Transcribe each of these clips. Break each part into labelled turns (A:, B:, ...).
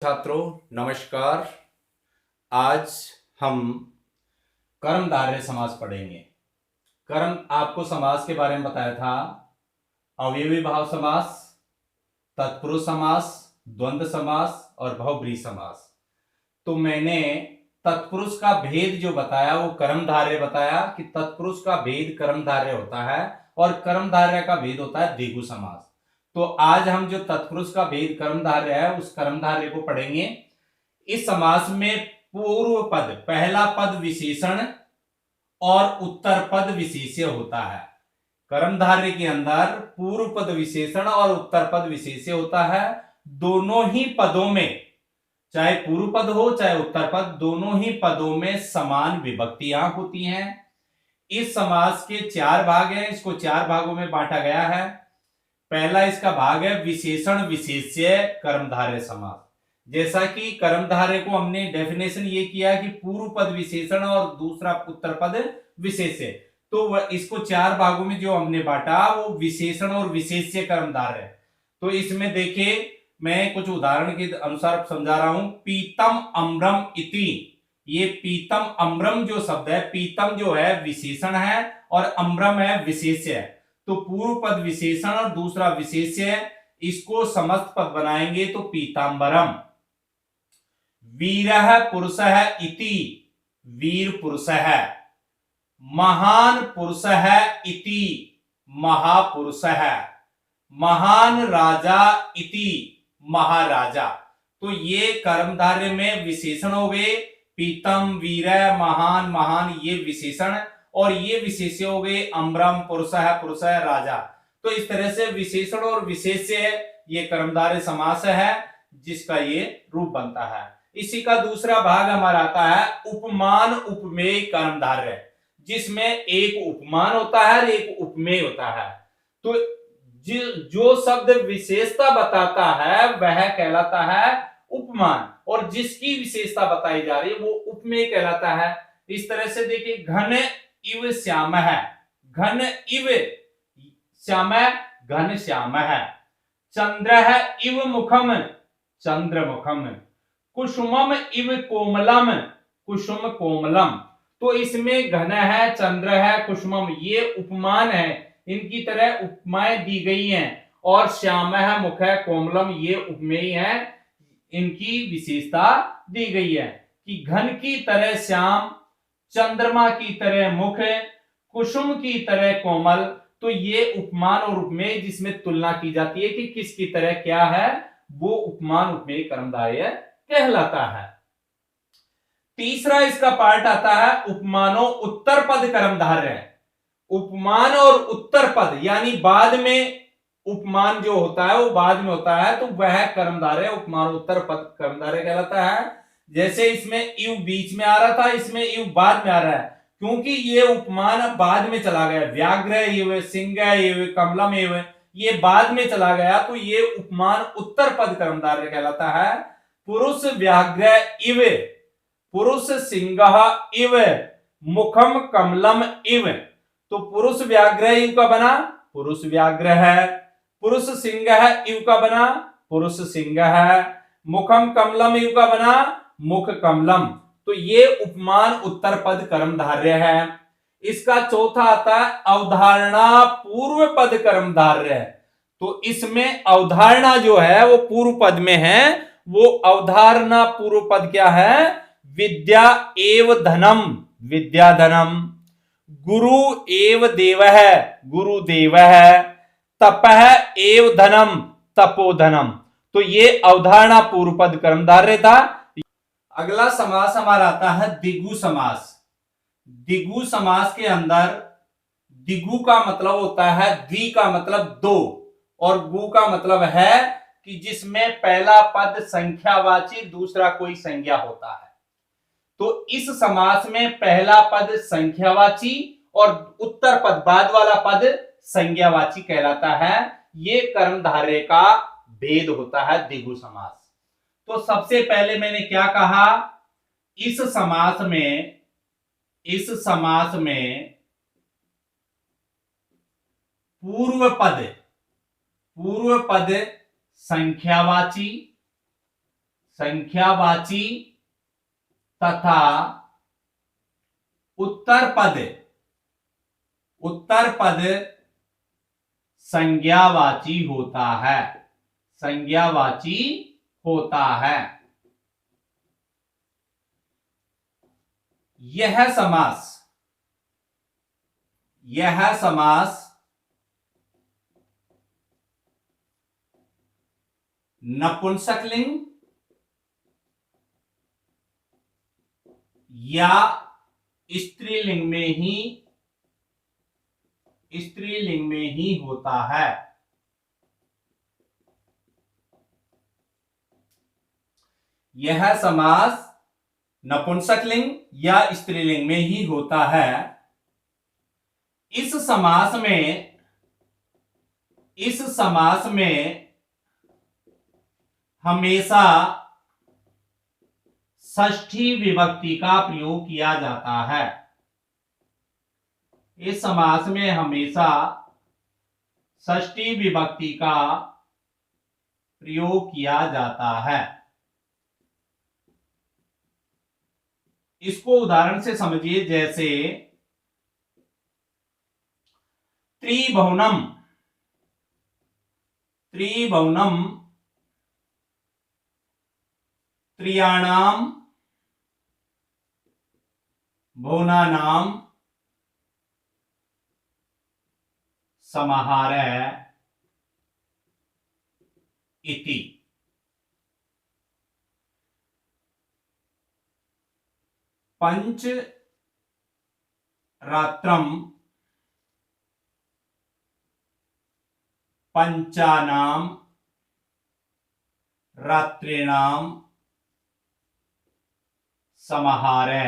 A: छात्रों नमस्कार। आज हम कर्मधारय समास पढ़ेंगे। कर्म आपको समास के बारे में बताया था। अवयवी भाव समास, तत्पुरुष समास, द्वंद्व समास और बहुब्रीहि समास। तो मैंने तत्पुरुष का भेद जो बताया वो कर्मधारय बताया कि तत्पुरुष का भेद कर्मधारय होता है और कर्मधारय का भेद होता है द्विगु समास। तो आज हम जो तत्पुरुष का भेद कर्मधारय है उस कर्मधारय को पढ़ेंगे। इस समास में पूर्व पद, पहला पद विशेषण और उत्तर पद विशेष्य होता है। कर्मधारय के अंदर पूर्व पद विशेषण और उत्तर पद विशेष्य होता है। दोनों ही पदों में, चाहे पूर्व पद हो चाहे उत्तर पद, दोनों ही पदों में समान विभक्तियां होती हैं। इस समास के चार भाग हैं, इसको चार भागों में बांटा गया है। पहला इसका भाग है विशेषण विशेष्य कर्मधारय समास। जैसा कि कर्मधारय को हमने डेफिनेशन ये किया कि पूर्व पद विशेषण और दूसरा उत्तर पद विशेष्य, तो इसको चार भागों में जो हमने बांटा वो विशेषण और विशेष्य कर्मधारय है। तो इसमें देखिए मैं कुछ उदाहरण के अनुसार समझा रहा हूं। पीतम अम्रम इति, ये पीतम अम्रम जो शब्द है, पीतम जो है विशेषण है और अम्रम है विशेष्य है। तो पूर्व पद विशेषण और दूसरा विशेष्य है, इसको समस्त पद बनाएंगे तो पीतांबरम। वीरः पुरुषः इति, वीर पुरुष है। महान पुरुषः इति, महापुरुष है। महान राजा इति, महाराजा। तो ये कर्मधारय में विशेषण हो गए। पीतम, वीर, महान, महान ये विशेषण और ये विशेष्य हो गए अम्रम, पुरुष है, राजा। तो इस तरह से विशेषण और विशेष्य ये कर्मधारय समास है जिसका ये रूप बनता है। इसी का दूसरा भाग हमारा आता है उपमान उपमेय कर्मधारय, जिसमें एक उपमान होता है और एक उपमेय होता है। तो जो शब्द विशेषता बताता है वह कहलाता है उपमान और जिसकी विशेषता बताई जा रही है वो उपमेय कहलाता है। इस तरह से देखिए घन इव श्याम है, घन इव श्याम, घन श्याम है। चंद्र इव मुखम, चंद्र मुखम। कुसुमम इव कोमलम, कुसुम कोमलम। तो इसमें घन है, चंद्र है, कुसुमम ये उपमान है, इनकी तरह उपमाएं दी गई हैं। और श्याम है, मुख है, कोमलम ये उपमेय है, इनकी विशेषता दी गई है कि घन की तरह श्याम, चंद्रमा की तरह मुख, कुसुम की तरह कोमल। तो ये उपमान और उपमेय जिसमें तुलना की जाती है कि किसकी तरह क्या है, वो उपमान उपमेय कर्मधारय कहलाता है। तीसरा इसका पार्ट आता है उपमानो उत्तर पद कर्मधारय। उपमान और उत्तर पद यानी बाद में उपमान जो होता है वो बाद में होता है, तो वह कर्मधारय उपमान उत्तर पद कर्मधारय कहलाता है। जैसे इसमें इव बीच में आ रहा था, इसमें इव बाद में आ रहा है क्योंकि ये उपमान बाद में चला गया। व्याघ्र इव, सिंह इव, कमलम इव ये बाद में चला गया, तो ये उपमान उत्तर पद कर्मधारय कहलाता है। पुरुष व्याघ्र इव, पुरुष सिंह इव, मुखम कमलम इव। तो पुरुष व्याघ्र इव का बना पुरुष व्याघ्र है, पुरुष सिंह इव का बना पुरुष सिंह है, मुखम कमलम इव का बना मुख कमलम। तो ये उपमान उत्तर पद कर्मधारय है। इसका चौथा आता है अवधारणा पूर्व पद कर्मधारय। तो इसमें अवधारणा जो है वो पूर्व पद में है। वो अवधारणा पूर्व पद क्या है? विद्या एव धनम, विद्या धनम। गुरु एव देव है, गुरु देव है। तपः एव धनम, तपो धनम। तो ये अवधारणा पूर्व पद कर्मधारय था। अगला समास हमारा आता है द्विगु समास। द्विगु समास के अंदर द्विगु का मतलब होता है, द्वि का मतलब दो और गु का मतलब है कि जिसमें पहला पद संख्यावाची दूसरा कोई संज्ञा होता है। तो इस समास में पहला पद संख्यावाची और उत्तर पद बाद वाला पद संज्ञावाची कहलाता है। ये कर्मधारय का भेद होता है द्विगु समास। तो सबसे पहले मैंने क्या कहा, इस समास में पूर्व पद संख्यावाची संख्यावाची तथा उत्तर पद संज्ञावाची होता है, संज्ञावाची होता है। यह समास नपुंसकलिंग या स्त्रीलिंग में ही होता है। यह समास नपुंसकलिंग या स्त्रीलिंग में ही होता है। इस समास में हमेशा षष्ठी विभक्ति का प्रयोग किया जाता है। इस समास में हमेशा षष्ठी विभक्ति का प्रयोग किया जाता है। इसको उदाहरण से समझिए, जैसे त्रिभुवनम, त्रियाणाम भुवनानाम समाहारः इति। पंच रात्रम पंचानाम रात्रिणाम समाहारः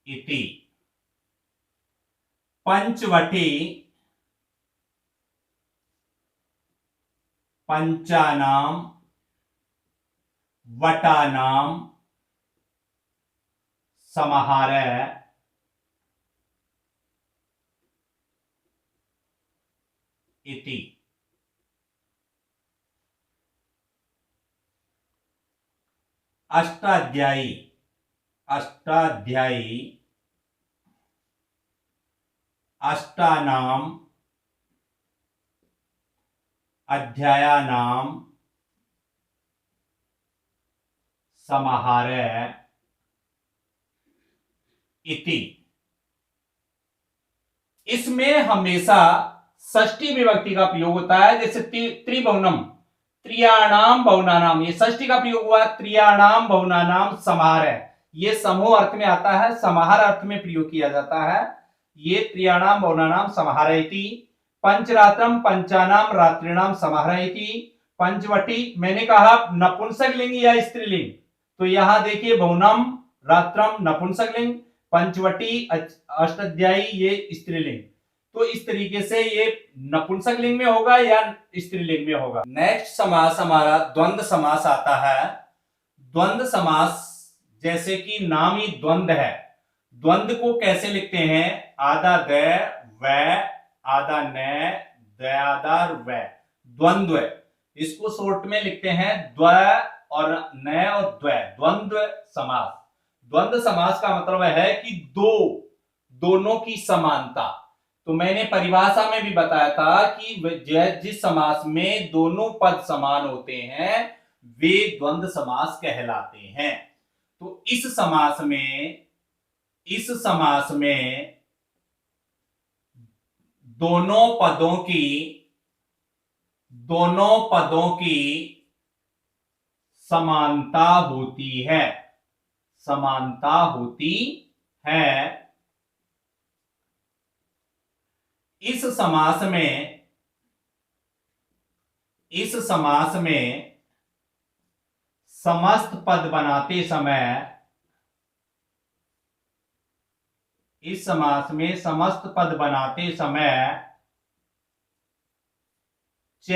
A: इति। पंचवटी पंचानाम वटानाम समाहारः इति। अष्टाध्यायी अष्टानाम अध्यायानाम समाहारः इति। इसमें हमेशा षष्ठी विभक्ति का प्रयोग होता है। जैसे त्रिभुवनम, त्रियाणाम भुवनानाम, ये षष्ठी का प्रयोग हुआ। त्रियाणाम भुवनानाम समाहारः, ये समूह अर्थ में आता है, समाहार अर्थ में प्रयोग किया जाता है। ये त्रियाणाम भुवनानाम समाहारः इति। पंचरात्रम पंचानाम रात्रिणाम समाहारः इति। पंचवटी, मैंने कहा नपुंसकलिंग या स्त्रीलिंग, तो यहां देखिए भुवनम रात्रम नपुंसकलिंग, पंचवटी अष्टाध्यायी ये स्त्रीलिंग। तो इस तरीके से ये नपुंसकलिंग में होगा या स्त्रीलिंग में होगा। नेक्स्ट समास हमारा द्वंद्व समास आता है। द्वंद्व समास, जैसे कि नाम ही द्वंद्व है, द्वंद्व को कैसे लिखते हैं? आधा द व, आधा न, दयादार व, द्वंद्व। इसको शॉर्ट में लिखते हैं द्व और न और द्व, द्वंद्व समास। द्वंद्व समास का मतलब है कि दोनों की समानता। तो मैंने परिभाषा में भी बताया था कि जिस समास में दोनों पद समान होते हैं वे द्वंद्व समास कहलाते हैं। तो इस समास में दोनों पदों की समानता होती है, इस समास में समस्त पद बनाते समय, इस समास में समस्त पद बनाते समय च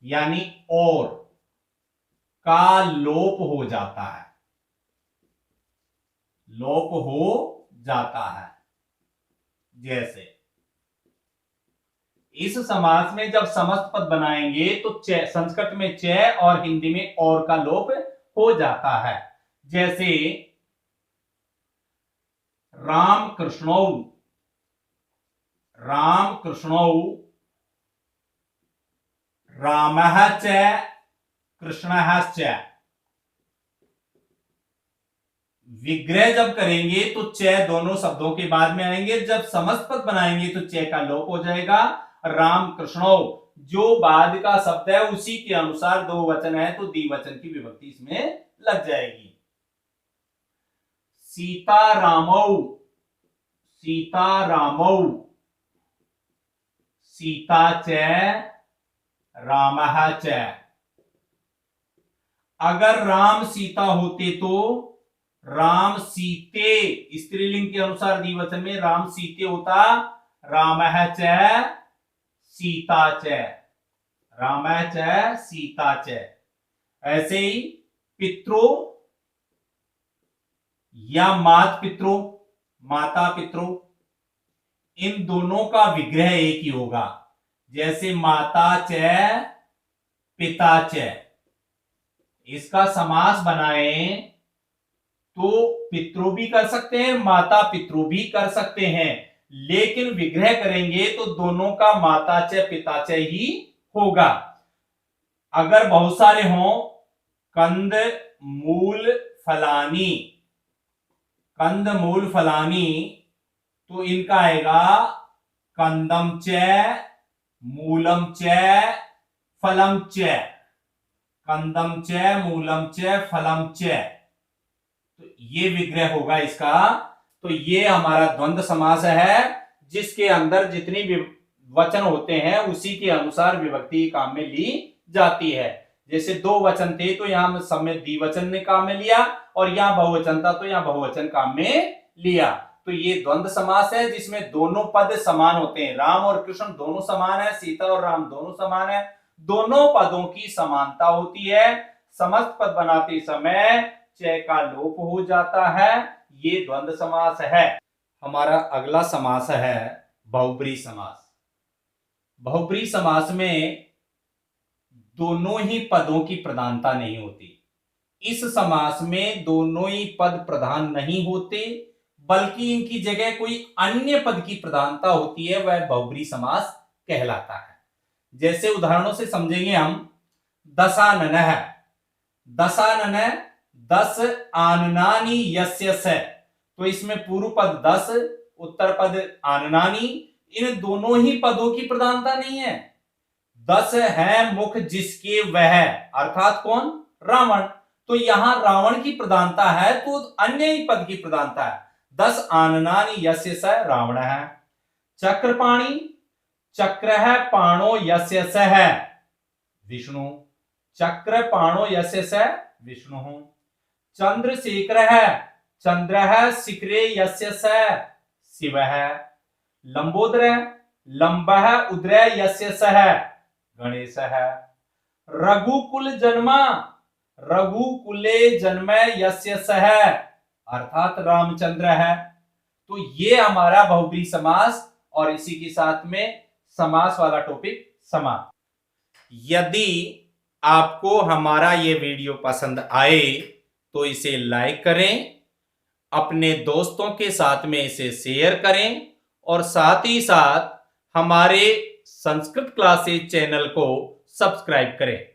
A: यानी और का लोप हो जाता है। जैसे इस समास में जब समस्त पद बनाएंगे तो संस्कृत में च और हिंदी में और का लोप हो जाता है। जैसे राम कृष्णौ, राम कृष्णौ, रामः च कृष्णः च। विग्रह जब करेंगे तो च दोनों शब्दों के बाद में आएंगे, जब समस्त पद बनाएंगे तो च का लोप हो जाएगा। राम कृष्णो जो बाद का शब्द है उसी के अनुसार दो वचन है तो द्विवचन की विभक्ति इसमें लग जाएगी। सीता रामौ, सीता रामौ, सीता च रामः च। अगर राम सीता होते तो राम सीते, स्त्रीलिंग के अनुसार द्विवचन में राम सीते होता, रामः च सीता च, रामः च सीता च। ऐसे ही पितरो या मात पितरो, माता पितरो, इन दोनों का विग्रह एक ही होगा। जैसे माता च पिता च, इसका समास बनाएं तो पितृ भी कर सकते हैं, माता पितृ भी कर सकते हैं, लेकिन विग्रह करेंगे तो दोनों का माता च पिता च ही होगा। अगर बहुत सारे हों, कंद मूल फलानी, कंद मूल फलानी, तो इनका आएगा कंदम च मूलम च फलम च, कंदम च मूलम च फलम च, तो ये विग्रह होगा इसका। तो ये हमारा द्वंद्व समास है जिसके अंदर जितनी वचन होते हैं उसी के अनुसार विभक्ति काम में ली जाती है। जैसे दो वचन थे तो यहां सब में द्विवचन ने काम में लिया, और यहां बहुवचन था तो यहां बहुवचन काम में लिया। तो ये द्वंद्व समास है जिसमें दोनों पद समान होते हैं, राम और कृष्ण दोनों समान है, सीता और राम दोनों समान है, दोनों पदों की समानता होती है। समस्त पद बनाते समय च का लोप हो जाता है, ये द्वंद्व समास है। हमारा अगला समास है बहुब्रीहि समास। बहुब्रीहि समास में दोनों ही पदों की प्रधानता नहीं होती। इस समास में दोनों ही पद प्रधान नहीं होते, बल्कि इनकी जगह कोई अन्य पद की प्रधानता होती है, वह बहुब्रीहि समास कहलाता है। जैसे उदाहरणों से समझेंगे हम, दशाननः, दशानन 10 आननानि यस्य से, तो इसमें पूर्व पद 10 उत्तर पद आननानि, इन दोनों ही पदों की प्रधानता नहीं है। 10 है मुख जिसके वह, अर्थात कौन, रावण, तो यहां रावण की प्रधानता है तो अन्य ही पद की प्रधानता है। 10 आननानि यस्य स रावण है। चक्रपाणि, चक्र है पाणो यस्य स है विष्णु, चक्र पाणो यस्य स विष्णु। चंद्रशेखर है, चंद्र है शिखरे यस्य स शिव है। लंबोदर, लंब है उदय यस्य स गणेश है। रघुकुल जन्मा, रघुकुले जन्म यस्य स अर्थात रामचंद्र है। तो ये हमारा बहुब्रीहि समास, और इसी के साथ में समास वाला टॉपिक समाप्त। यदि आपको हमारा ये वीडियो पसंद आए तो इसे लाइक करें, अपने दोस्तों के साथ में इसे शेयर करें, और साथ ही साथ हमारे संस्कृत क्लासेस चैनल को सब्सक्राइब करें।